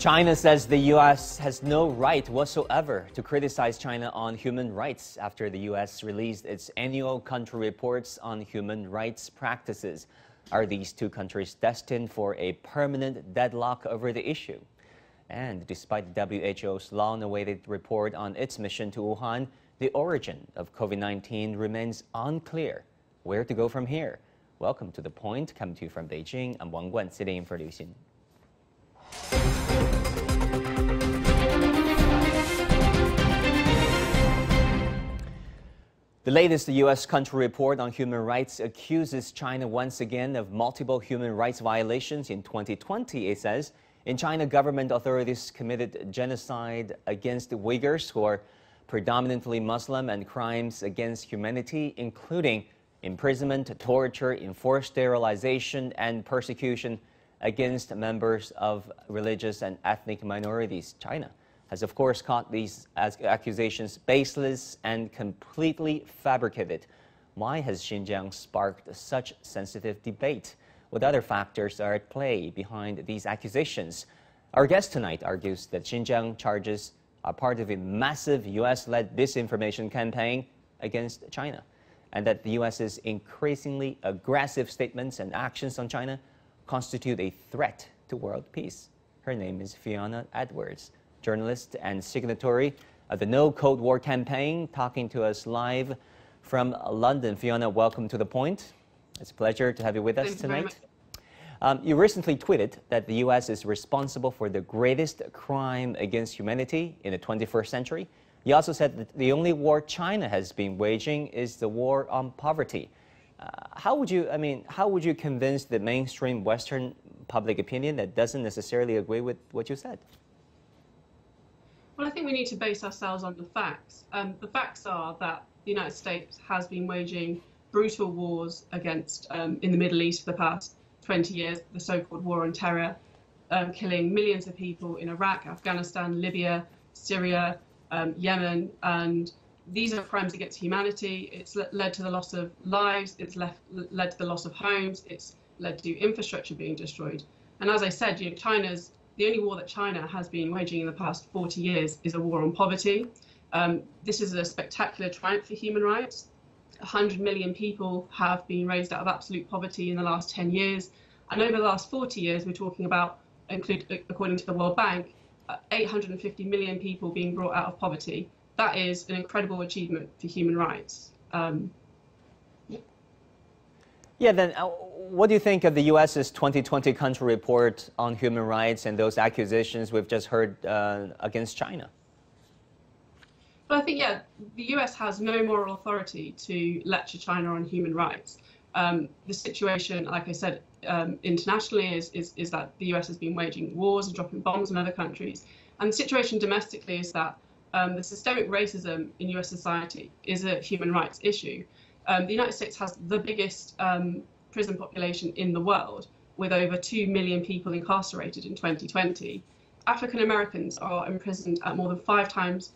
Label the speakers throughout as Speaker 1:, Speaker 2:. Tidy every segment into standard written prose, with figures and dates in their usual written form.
Speaker 1: China says the U.S. has no right whatsoever to criticize China on human rights after the U.S. released its annual country reports on human rights practices. Are these two countries destined for a permanent deadlock over the issue? And despite the WHO's long-awaited report on its mission to Wuhan, the origin of COVID-19 remains unclear. Where to go from here? Welcome to The Point, coming to you from Beijing. I'm Wang Guan, sitting in for Liu Xin. The latest U.S. country report on human rights accuses China once again of multiple human rights violations. In 2020, it says, in China, government authorities committed genocide against the Uyghurs, who are predominantly Muslim, and crimes against humanity, including imprisonment, torture, enforced sterilization, and persecution against members of religious and ethnic minorities. China has, of course, called these accusations baseless and completely fabricated. Why has Xinjiang sparked such sensitive debate? What other factors are at play behind these accusations? Our guest tonight argues that Xinjiang charges are part of a massive U.S.-led disinformation campaign against China, and that the U.S.'s increasingly aggressive statements and actions on China constitute a threat to world peace. Her name is Fiona Edwards, journalist and signatory of the No Cold War campaign, talking to us live from London. Fiona, welcome to The Point. It's a pleasure to have you with us tonight. You recently tweeted that the U.S. is responsible for the greatest crime against humanity in the 21st century. You also said that the only war China has been waging is the war on poverty. How would you convince the mainstream Western public opinion that doesn't necessarily agree with what you said?
Speaker 2: Well, I think we need to base ourselves on the facts. The facts are that the United States has been waging brutal wars against, in the Middle East for the past 20 years, the so-called war on terror, killing millions of people in Iraq, Afghanistan, Libya, Syria, Yemen, and these are crimes against humanity. It's led to the loss of lives, it's led to the loss of homes, it's led to infrastructure being destroyed. And as I said, the only war that China has been waging in the past 40 years is a war on poverty. This is a spectacular triumph for human rights. 100 million people have been raised out of absolute poverty in the last 10 years. And over the last 40 years, we're talking about, according to the World Bank, 850 million people being brought out of poverty. That is an incredible achievement for human rights.
Speaker 1: Yeah, then what do you think of the U.S.'s 2020 country report on human rights and those accusations we've just heard against China?
Speaker 2: Well, I think, the U.S. has no moral authority to lecture China on human rights. The situation, like I said, internationally is that the U.S. has been waging wars and dropping bombs on other countries. And the situation domestically is that the systemic racism in U.S. society is a human rights issue. The United States has the biggest prison population in the world, with over 2 million people incarcerated in 2020. African Americans are imprisoned at more than 5 times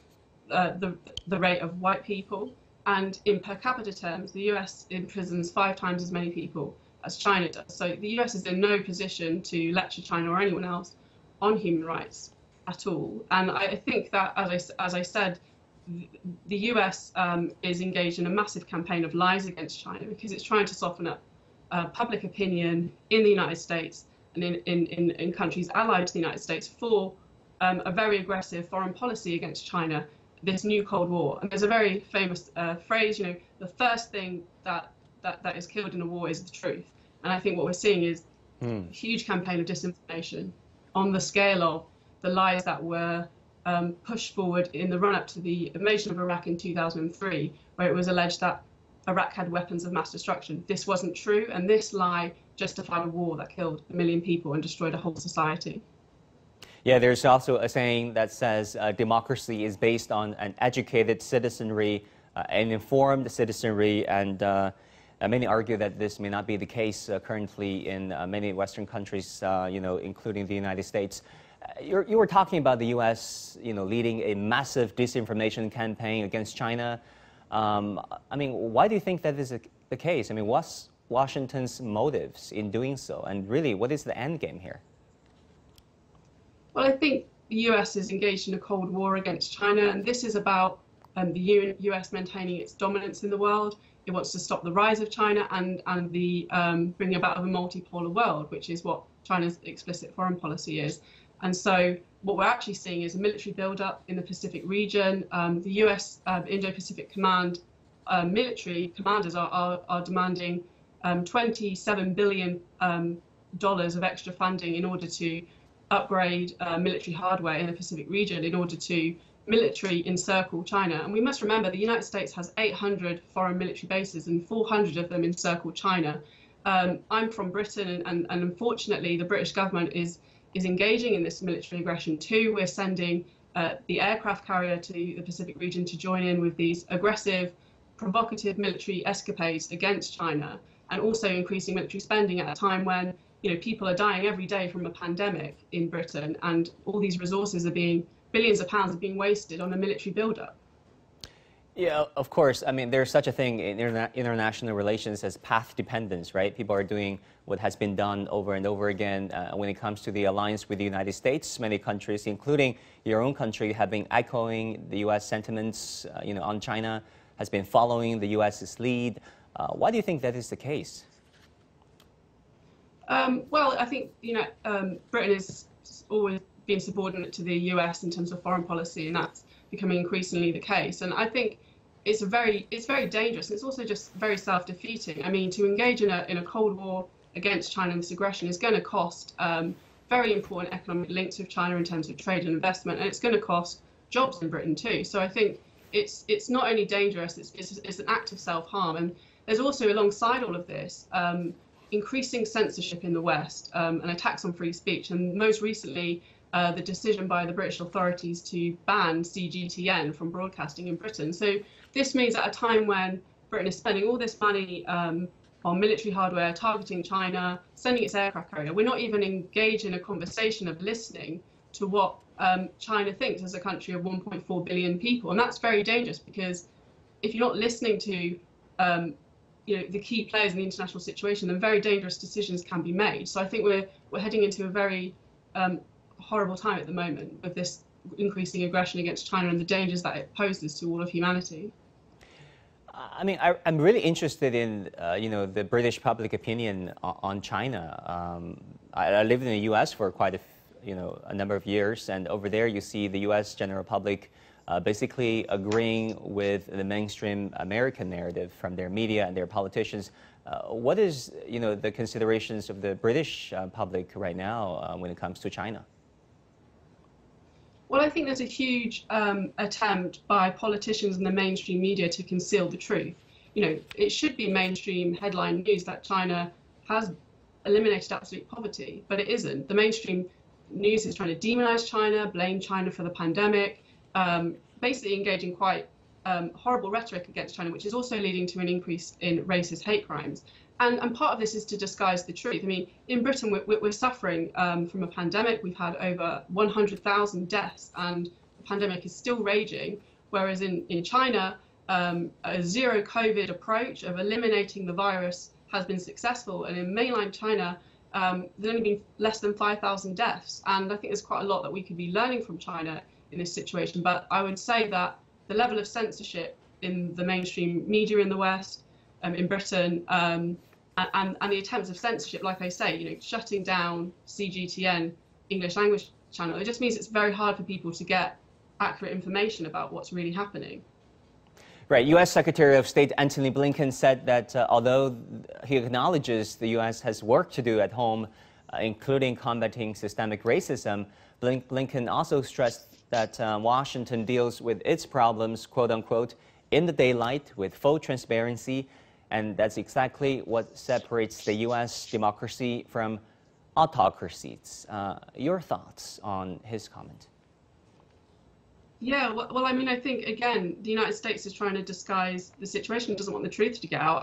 Speaker 2: the rate of white people, and in per capita terms, the US imprisons 5 times as many people as China does. So the US is in no position to lecture China or anyone else on human rights at all. And I think that, as I said, the US is engaged in a massive campaign of lies against China because it's trying to soften up public opinion in the United States and in countries allied to the United States for a very aggressive foreign policy against China, this new Cold War. And there's a very famous phrase, the first thing that is killed in a war is the truth. And I think what we're seeing is a huge campaign of disinformation on the scale of the lies that were pushed forward in the run-up to the invasion of Iraq in 2003, where it was alleged that Iraq had weapons of mass destruction. This wasn't true, and this lie justified a war that killed 1 million people and destroyed a whole society.
Speaker 1: Yeah, there's also a saying that says democracy is based on an educated citizenry, an informed citizenry, and many argue that this may not be the case currently in many Western countries, including the United States. You were talking about the U.S., leading a massive disinformation campaign against China. Why do you think that is the case? What's Washington's motives in doing so? And really, what is the end game here?
Speaker 2: Well, I think the US is engaged in a Cold War against China, and this is about the US maintaining its dominance in the world. It wants to stop the rise of China and the bringing about of a multipolar world, which is what China's explicit foreign policy is. And so what we're actually seeing is a military buildup in the Pacific region. The US Indo-Pacific Command military commanders are demanding $27 billion of extra funding in order to upgrade military hardware in the Pacific region in order to military encircle China. And we must remember the United States has 800 foreign military bases and 400 of them encircle China. I'm from Britain, and unfortunately the British government is engaging in this military aggression too. We're sending the aircraft carrier to the Pacific region to join in with these aggressive, provocative military escapades against China, and also increasing military spending at a time when people are dying every day from a pandemic in Britain, and all these resources are billions of pounds are being wasted on a military buildup.
Speaker 1: Yeah, of course. I mean, there's such a thing in international relations as path dependence, right? People are doing what has been done over and over again. When it comes to the alliance with the United States, many countries, including your own country, have been echoing the U.S. sentiments, on China, has been following the U.S.'s lead. Why do you think that is the case?
Speaker 2: Well, I think Britain has always been subordinate to the US in terms of foreign policy, and that's becoming increasingly the case. And I think it's very dangerous, and it's also just very self-defeating. I mean, to engage in a Cold War against China and this aggression is going to cost very important economic links with China in terms of trade and investment, and it's going to cost jobs in Britain too. So I think it's not only dangerous, it's an act of self-harm. And there's also, alongside all of this, increasing censorship in the West and attacks on free speech. And most recently, the decision by the British authorities to ban CGTN from broadcasting in Britain. So this means at a time when Britain is spending all this money on military hardware, targeting China, sending its aircraft carrier, we're not even engaged in a conversation of listening to what China thinks as a country of 1.4 billion people. And that's very dangerous, because if you're not listening to the key players in the international situation, then very dangerous decisions can be made. So I think we're heading into a very horrible time at the moment with this increasing aggression against China and the dangers that it poses to all of humanity.
Speaker 1: I mean, I'm really interested in the British public opinion on China. I lived in the U.S. for quite a number of years, and over there you see the U.S. general public basically agreeing with the mainstream American narrative from their media and their politicians. What is the considerations of the British public right now when it comes to China?
Speaker 2: Well, I think there's a huge attempt by politicians and the mainstream media to conceal the truth. It should be mainstream headline news that China has eliminated absolute poverty, but it isn't. The mainstream news is trying to demonize China, blame China for the pandemic, basically engaging quite horrible rhetoric against China, which is also leading to an increase in racist hate crimes. And part of this is to disguise the truth. I mean, in Britain, we're suffering from a pandemic. We've had over 100,000 deaths, and the pandemic is still raging. Whereas in China, a zero COVID approach of eliminating the virus has been successful. And in mainland China, there's only been less than 5,000 deaths. And I think there's quite a lot that we could be learning from China in this situation. But I would say that the level of censorship in the mainstream media in the West, in Britain, and the attempts of censorship, like I say, shutting down CGTN English language channel, it just means it's very hard for people to get accurate information about what's really happening.
Speaker 1: Right. U.S. Secretary of State Antony Blinken said that although he acknowledges the U.S. has work to do at home, including combating systemic racism, Blinken also stressed that Washington deals with its problems, quote unquote, in the daylight with full transparency. And that's exactly what separates the U.S. democracy from autocracies. Your thoughts on his comment?
Speaker 2: Yeah, well, I mean, I think, again, the United States is trying to disguise the situation, doesn't want the truth to get out.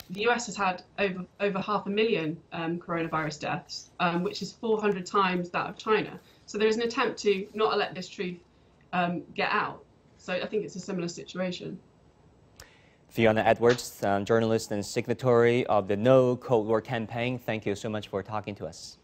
Speaker 2: The US has had over 500,000 coronavirus deaths, which is 400 times that of China. So there is an attempt to not let this truth get out. So I think it's a similar situation.
Speaker 1: Fiona Edwards, journalist and signatory of the No Cold War campaign, thank you so much for talking to us.